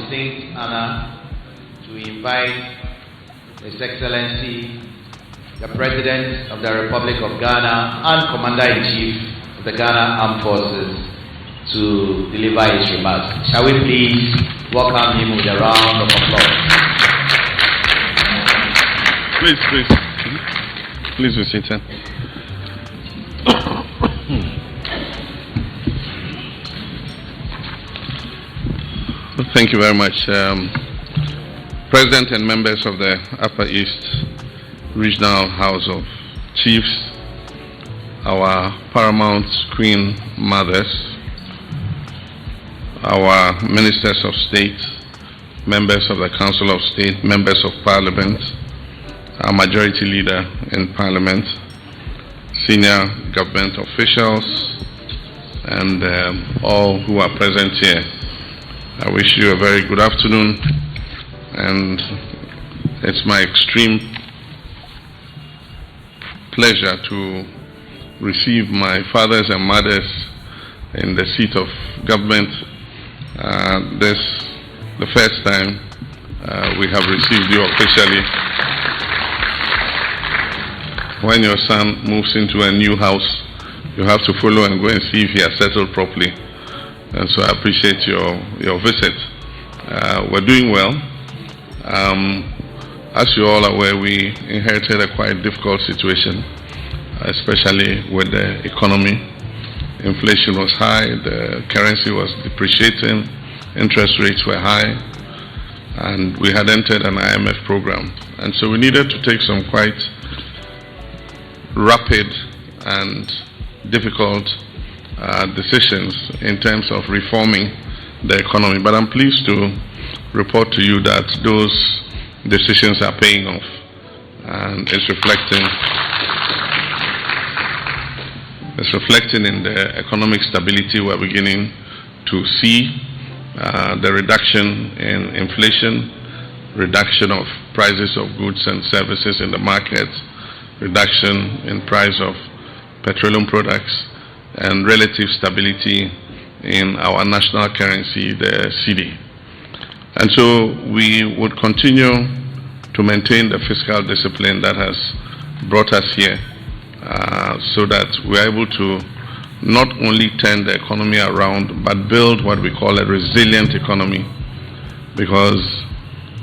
distinct honor to invite His Excellency, the President of the Republic of Ghana and Commander-in-Chief of the Ghana Armed Forces to deliver his remarks. Shall we please welcome him with a round of applause? Please be seated. Thank you very much. President and members of the Upper East Regional House of Chiefs, our paramount Queen Mothers, our Ministers of State, members of the Council of State, members of Parliament, our Majority Leader in Parliament, senior government officials, and all who are present here. I wish you a very good afternoon, and it's my extreme pleasure to receive my fathers and mothers in the seat of government. This the first time we have received you officially. When your son moves into a new house, you have to follow and go and see if he has settled properly. And so I appreciate your visit. We're doing well. As you all are aware, we inherited a quite difficult situation, especially with the economy. Inflation was high, the currency was depreciating, interest rates were high, and we had entered an IMF program. And so we needed to take some quite rapid and difficult decisions in terms of reforming the economy. But I'm pleased to report to you that those decisions are paying off, and it's reflecting in the economic stability we're beginning to see, the reduction in inflation, reduction of prices of goods and services in the market, reduction in price of petroleum products, and relative stability in our national currency, the cedi. And so we would continue to maintain the fiscal discipline that has brought us here, so that we're able to not only turn the economy around, but build what we call a resilient economy. Because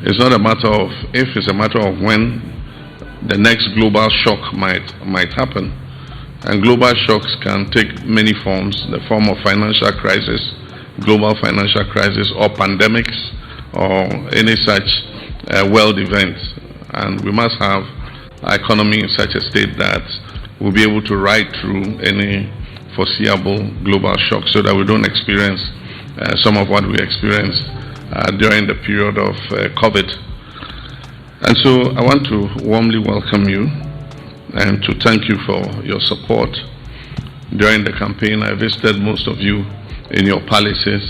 it's not a matter of if, it's a matter of when the next global shock might happen. And global shocks can take many forms: the form of financial crisis, global financial crisis, or pandemics, or any such world event. And we must have our economy in such a state that we'll be able to ride through any foreseeable global shock, so that we don't experience some of what we experienced during the period of COVID. And so I want to warmly welcome you and to thank you for your support. During the campaign, I visited most of you in your palaces,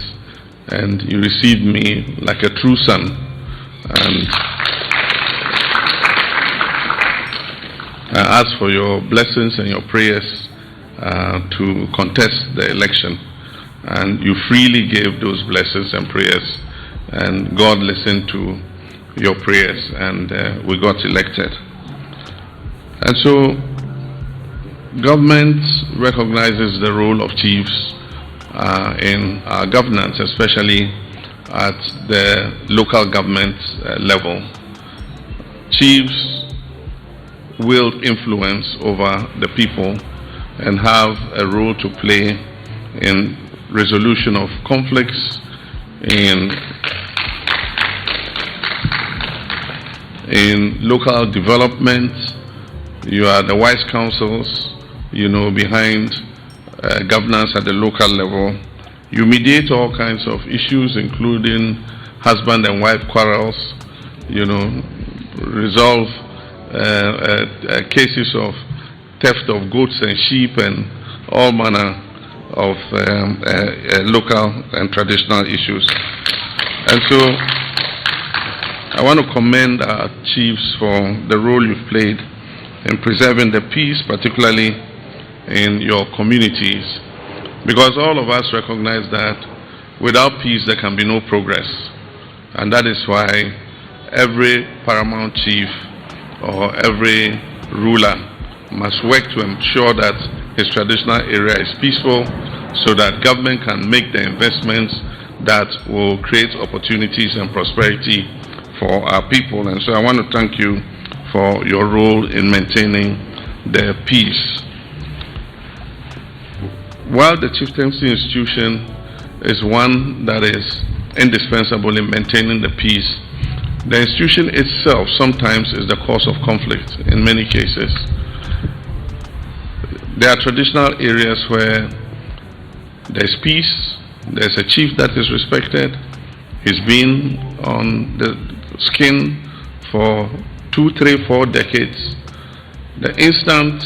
and you received me like a true son. And I asked for your blessings and your prayers to contest the election. And you freely gave those blessings and prayers, and God listened to your prayers, and we got elected. And so government recognizes the role of chiefs in our governance, especially at the local government level. Chiefs wield influence over the people and have a role to play in resolution of conflicts, in local development. You are the wise counsels, behind governance at the local level. You mediate all kinds of issues, including husband and wife quarrels, resolve cases of theft of goats and sheep and all manner of local and traditional issues. And so I want to commend our chiefs for the role you've played in preserving the peace, particularly in your communities, because all of us recognize that without peace there can be no progress. And that is why every paramount chief or every ruler must work to ensure that his traditional area is peaceful, so that government can make the investments that will create opportunities and prosperity for our people. And so I want to thank you for your role in maintaining the peace. While the chieftaincy institution is one that is indispensable in maintaining the peace, the institution itself sometimes is the cause of conflict in many cases. There are traditional areas where there's peace, there's a chief that is respected, he's been on the skin for 2, 3, 4 decades. The instant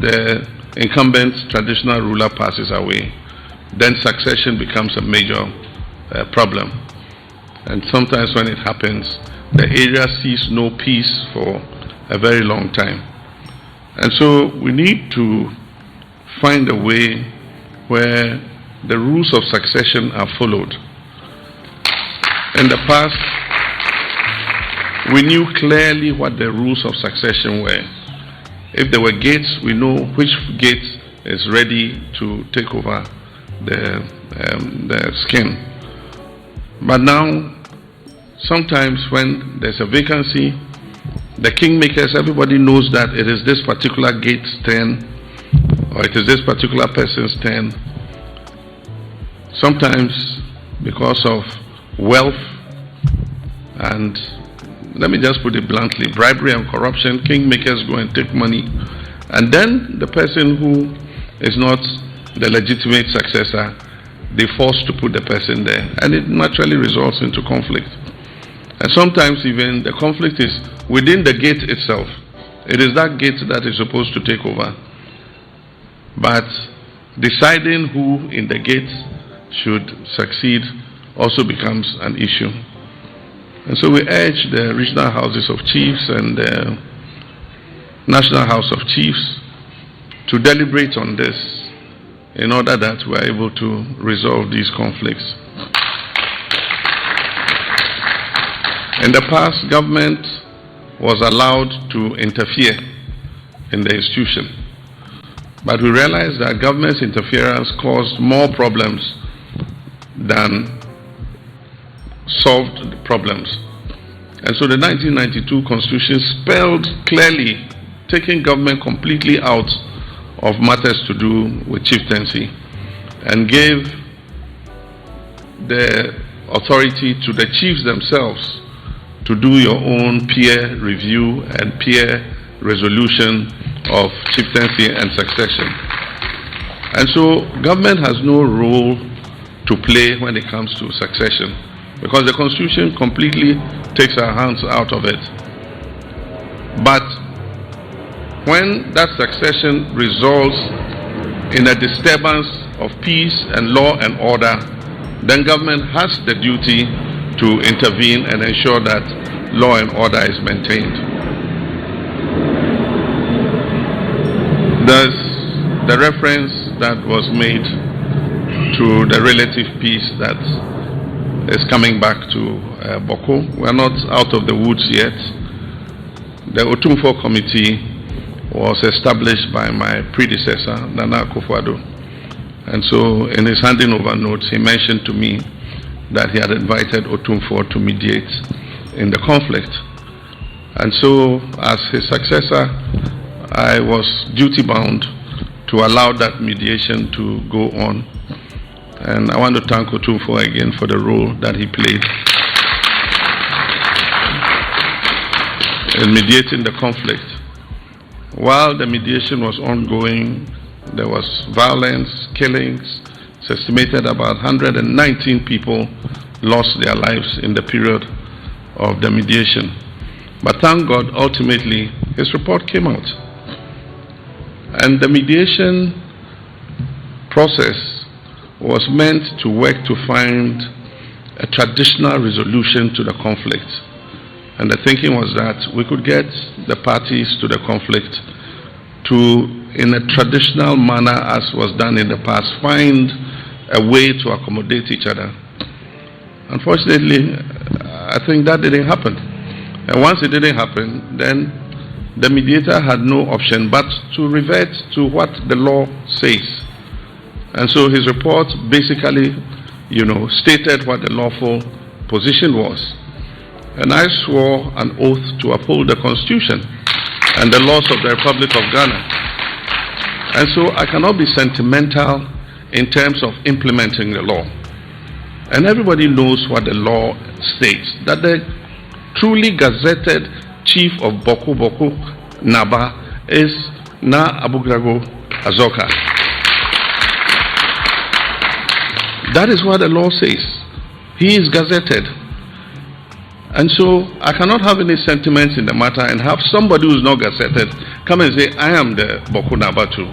the incumbent traditional ruler passes away, then succession becomes a major problem. And sometimes when it happens, the area sees no peace for a very long time. And so we need to find a way where the rules of succession are followed. In the past, we knew clearly what the rules of succession were. If there were gates, we know which gate is ready to take over the skin. But now, sometimes when there's a vacancy, the kingmakers, everybody knows that it is this particular gate's turn, or it is this particular person's turn. Sometimes because of wealth and, let me just put it bluntly, bribery and corruption, kingmakers go and take money, and then the person who is not the legitimate successor, they force to put the person there, and it naturally results into conflict. And sometimes even the conflict is within the gate itself. It is that gate that is supposed to take over. But deciding who in the gate should succeed also becomes an issue. And so we urge the regional houses of chiefs and the National House of Chiefs to deliberate on this in order that we are able to resolve these conflicts. In the past, government was allowed to interfere in the institution. But we realized that government's interference caused more problems than solved the problems. And so the 1992 Constitution spelled clearly taking government completely out of matters to do with chieftaincy and gave the authority to the chiefs themselves to do your own peer review and peer resolution of chieftaincy and succession. And so government has no role to play when it comes to succession, because the Constitution completely takes our hands out of it. But when that succession results in a disturbance of peace and law and order, then government has the duty to intervene and ensure that law and order is maintained. There's the reference that was made to the relative peace that is coming back to Bawku. We are not out of the woods yet. The Otumfo Committee was established by my predecessor, Nana Akufo-Addo. And so in his handing over notes, he mentioned to me that he had invited Otumfo to mediate in the conflict. And so as his successor, I was duty-bound to allow that mediation to go on. And I want to thank Otumfo again for the role that he played in mediating the conflict. While the mediation was ongoing, there was violence, killings. It's estimated about 119 people lost their lives in the period of the mediation. But thank God, ultimately, his report came out. And the mediation process was meant to work to find a traditional resolution to the conflict. And the thinking was that we could get the parties to the conflict to, in a traditional manner as was done in the past, find a way to accommodate each other. Unfortunately, I think that didn't happen. And once it didn't happen, then the mediator had no option but to revert to what the law says. And so his report basically, stated what the lawful position was. And I swore an oath to uphold the Constitution and the laws of the Republic of Ghana. And so I cannot be sentimental in terms of implementing the law. And everybody knows what the law states, that the truly gazetted chief of Bawku Naba is Na Abugrago Azoka. That is what the law says. He is gazetted. And so I cannot have any sentiments in the matter and have somebody who is not gazetted come and say, I am the Bawku Naba too.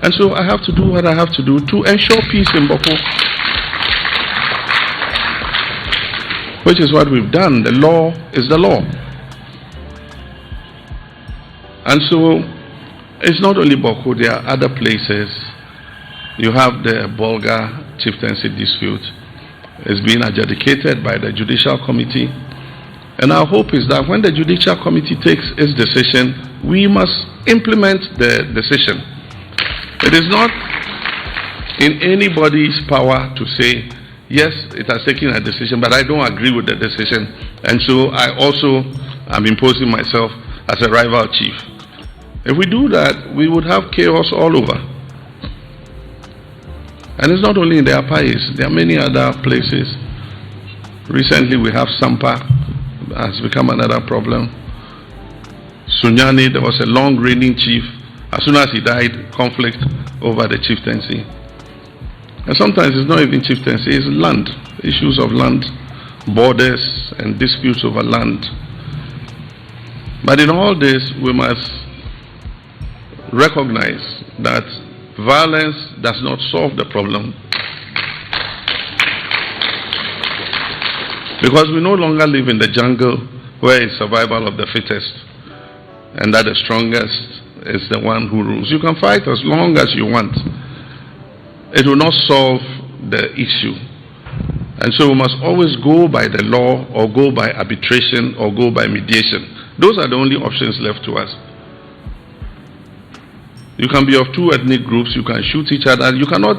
And so I have to do what I have to do to ensure peace in Bawku. Which is what we've done. The law is the law. And so it's not only Bawku, there are other places. You have the Bolga chieftaincy dispute. It's been adjudicated by the Judicial Committee. And our hope is that when the Judicial Committee takes its decision, we must implement the decision. It is not in anybody's power to say, yes, it has taken a decision, but I don't agree with the decision. And so I also am imposing myself as a rival chief. If we do that, we would have chaos all over. And it's not only in the Upper East, there are many other places. Recently we have Sampa, has become another problem. Sunyani, there was a long reigning chief. As soon as he died, conflict over the chieftaincy. And sometimes it's not even chieftaincy, it's land, issues of land, borders and disputes over land. But in all this, we must recognize that violence does not solve the problem. Because we no longer live in the jungle where it's survival of the fittest and that the strongest is the one who rules. You can fight as long as you want. It will not solve the issue. And so we must always go by the law or go by arbitration or go by mediation. Those are the only options left to us. You can be of two ethnic groups, you can shoot each other, you cannot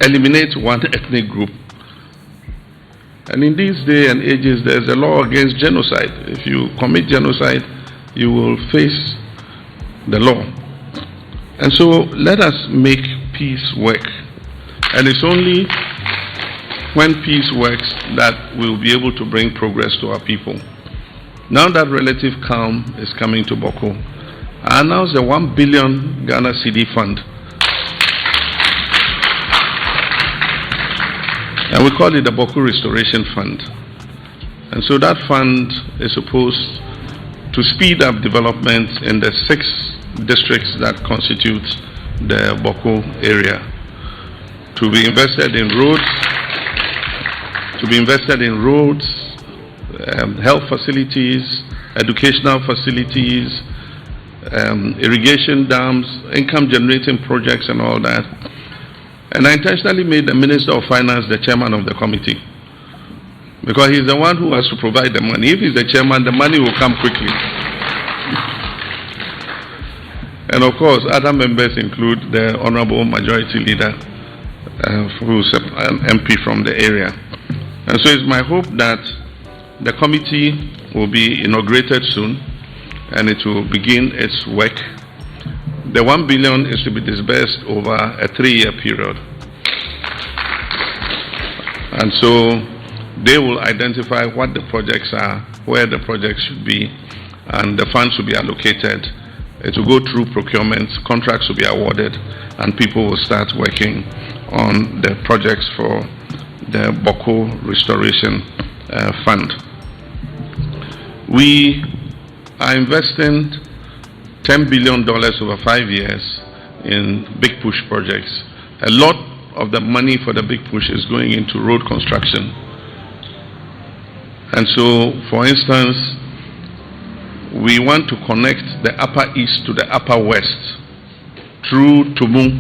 eliminate one ethnic group. And in these days and ages, there's a law against genocide. If you commit genocide, you will face the law. And so let us make peace work. And it's only when peace works that we'll be able to bring progress to our people. Now that relative calm is coming to Bawku, I announced the 1 billion Ghana CD fund. And we call it the Bawku Restoration Fund. And so that fund is supposed to speed up development in the 6 districts that constitute the Bawku area. To be invested in roads, health facilities, educational facilities, irrigation dams, income generating projects and all that. And I intentionally made the Minister of Finance the chairman of the committee, because he's the one who has to provide the money. If he's the chairman, the money will come quickly. And of course, other members include the Honorable Majority Leader, who's an MP from the area. And so it's my hope that the committee will be inaugurated soon and it will begin its work. The 1 billion is to be disbursed over a 3-year period. And so they will identify what the projects are, where the projects should be, and the funds will be allocated. It will go through procurement, contracts will be awarded, and people will start working on the projects for the Bawku Restoration Fund. We are investing $10 billion over 5 years in big push projects. A lot of the money for the big push is going into road construction. And so, for instance, we want to connect the Upper East to the Upper West through Tumu,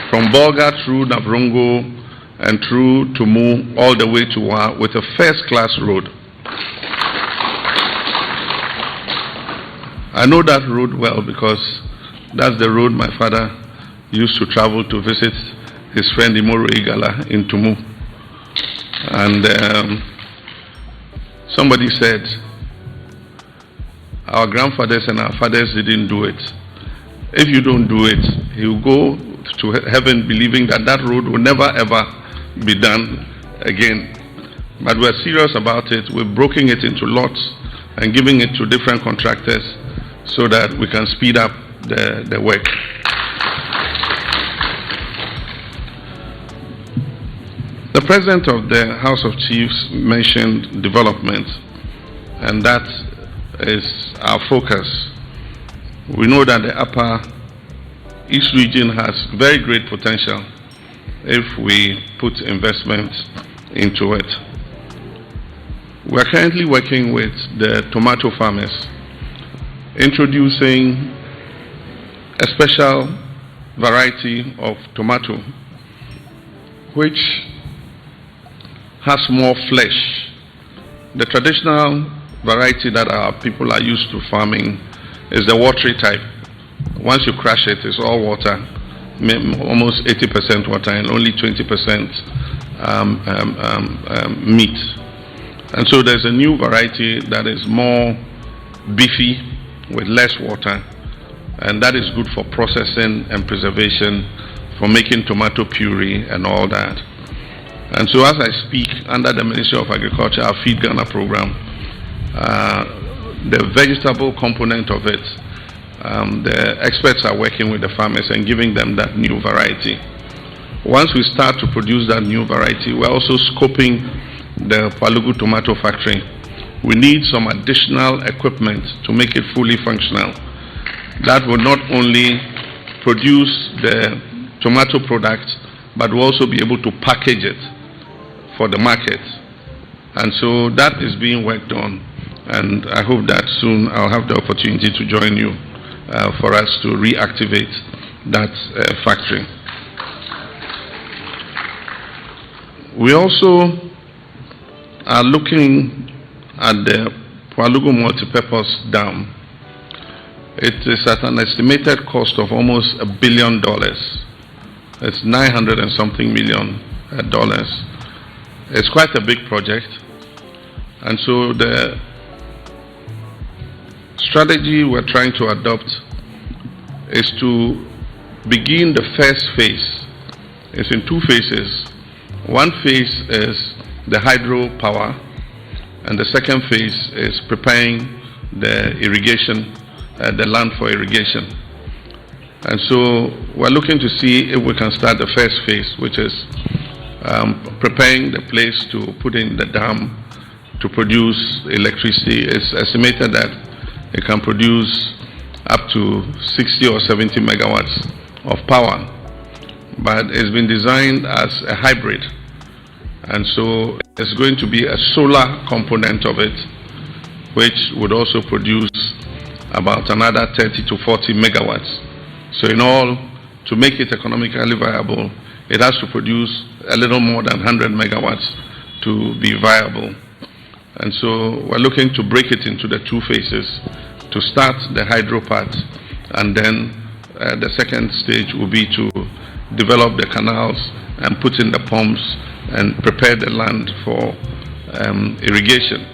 from Bolga through Navrongo, and through Tumu all the way to Wa with a first-class road. I know that road well because that's the road my father used to travel to visit his friend Imoro Igala in Tumu. And somebody said, our grandfathers and our fathers didn't do it. If you don't do it, he will go to heaven believing that that road will never ever be done again. But we're serious about it. We're breaking it into lots and giving it to different contractors so that we can speed up the work. The President of the House of Chiefs mentioned development, and that is our focus. We know that the Upper East region has very great potential if we put investment into it. We are currently working with the tomato farmers, introducing a special variety of tomato which has more flesh. The traditional variety that our people are used to farming is the watery type. Once you crush it, it's all water, almost 80% water and only 20% meat. And so there's a new variety that is more beefy with less water, and that is good for processing and preservation, for making tomato puree and all that. And so as I speak, under the Ministry of Agriculture, our Feed Ghana program, the vegetable component of it, the experts are working with the farmers and giving them that new variety. Once we start to produce that new variety, we're also scoping the Palugu tomato factory. We need some additional equipment to make it fully functional. That will not only produce the tomato product, but will also be able to package it for the market. And so that is being worked on, and I hope that soon I'll have the opportunity to join you for us to reactivate that factory. We also are looking at the Palugu multipurpose dam. It is at an estimated cost of almost $1 billion. It's 900 and something million dollars. It's quite a big project. And so the strategy we're trying to adopt is to begin the first phase. It's in two phases. One phase is the hydro power, and the second phase is preparing the irrigation, the land for irrigation. And so we're looking to see if we can start the first phase, which is preparing the place to put in the dam to produce electricity. It's estimated that it can produce up to 60 or 70 megawatts of power, but it's been designed as a hybrid, and so it's going to be a solar component of it, which would also produce about another 30 to 40 megawatts. So in all, to make it economically viable, it has to produce a little more than 100 megawatts to be viable. And so we're looking to break it into the two phases, to start the hydro part, and then the second stage will be to develop the canals and put in the pumps and prepare the land for irrigation.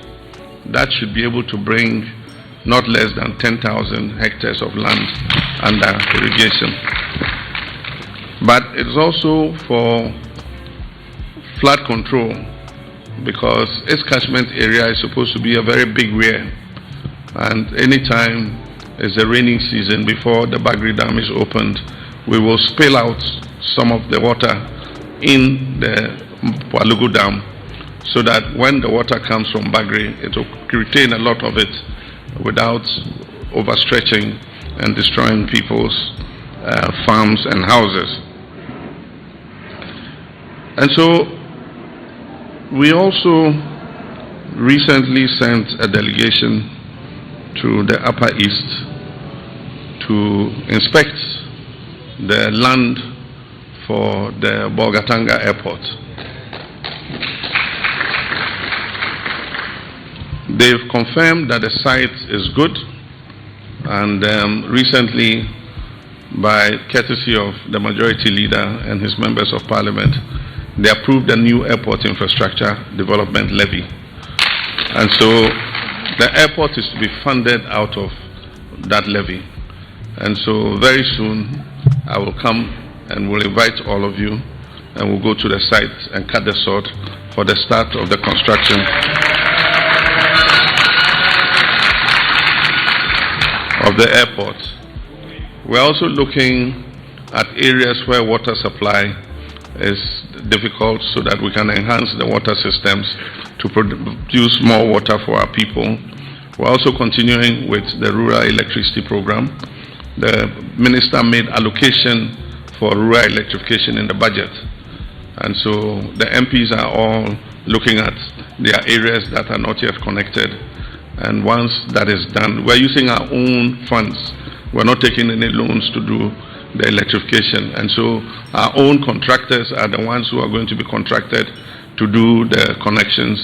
That should be able to bring not less than 10,000 hectares of land under irrigation. But it's also for flood control, because its catchment area is supposed to be a very big weir, and anytime it's the raining season before the Bagri Dam is opened, we will spill out some of the water in the Palugu Dam, so that when the water comes from Bagri, it will retain a lot of it without overstretching and destroying people's farms and houses. And so we also recently sent a delegation to the Upper East to inspect the land for the Bolgatanga Airport. They've confirmed that the site is good, and recently, by courtesy of the majority leader and his members of parliament, they approved a new airport infrastructure development levy. And so the airport is to be funded out of that levy. And so very soon I will come and will invite all of you, and we'll go to the site and cut the sod for the start of the construction of the airport. We're also looking at areas where water supply is difficult so that we can enhance the water systems to produce more water for our people. We're also continuing with the rural electricity program. The minister made allocation for rural electrification in the budget. And so the MPs are all looking at their areas that are not yet connected. And once that is done, we're using our own funds. We're not taking any loans to do the electrification. And so our own contractors are the ones who are going to be contracted to do the connections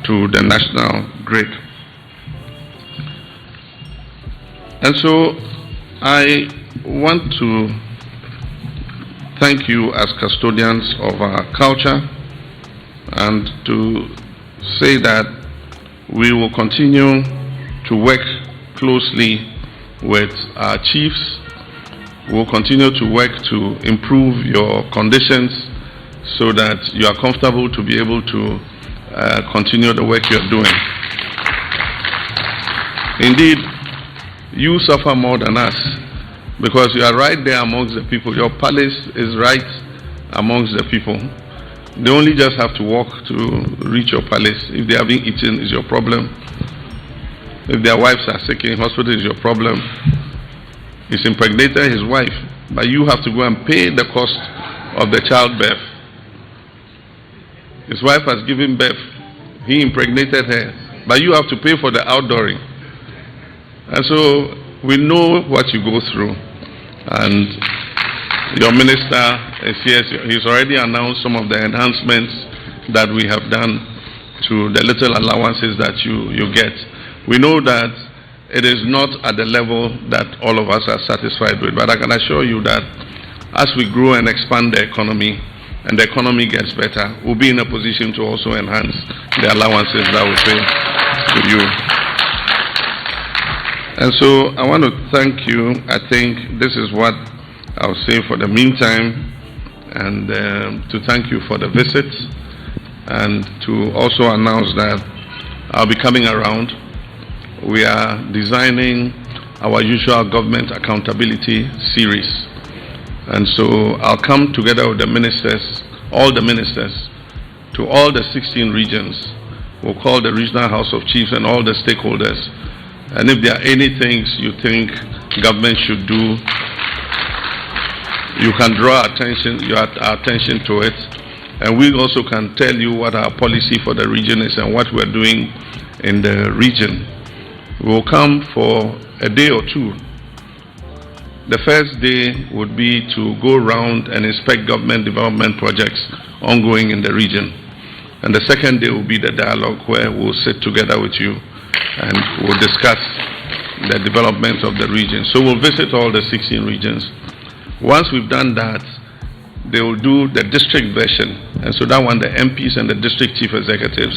to the national grid. And so I want to thank you as custodians of our culture, and to say that we will continue to work closely with our chiefs. We will continue to work to improve your conditions so that you are comfortable to be able to continue the work you are doing. Indeed, you suffer more than us, because you are right there amongst the people. Your palace is right amongst the people. They only just have to walk to reach your palace. If they haven't eaten, is your problem. If their wives are sick in hospital, is your problem. He's impregnated his wife, but you have to go and pay the cost of the childbirth. His wife has given birth. He impregnated her, but you have to pay for the outdooring. And so we know what you go through. And your minister is here. He's already announced some of the enhancements that we have done to the little allowances that you get. We know that it is not at the level that all of us are satisfied with, but I can assure you that as we grow and expand the economy, and the economy gets better, we'll be in a position to also enhance the allowances that we pay to you. And so I want to thank you. I think this is what I'll say for the meantime, and to thank you for the visit, and to also announce that I'll be coming around. We are designing our usual government accountability series. And so I'll come together with the ministers, all the ministers, to all the 16 regions. We'll call the Regional House of Chiefs and all the stakeholders. And if there are any things you think government should do, you can draw our attention to it. And we also can tell you what our policy for the region is and what we're doing in the region. We'll come for a day or two. The first day would be to go around and inspect government development projects ongoing in the region. And the second day will be the dialogue, where we'll sit together with you and we'll discuss the development of the region. So we'll visit all the 16 regions. Once we've done that, they will do the district version. And so that one, the MPs and the district chief executives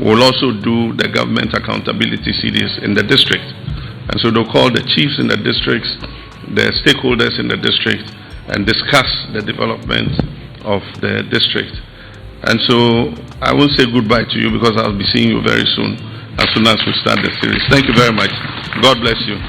will also do the government accountability series in the district. And so they'll call the chiefs in the districts, the stakeholders in the district, and discuss the development of the district. And so I will say goodbye to you, because I'll be seeing you very soon, as soon as we start the series. Thank you very much. God bless you.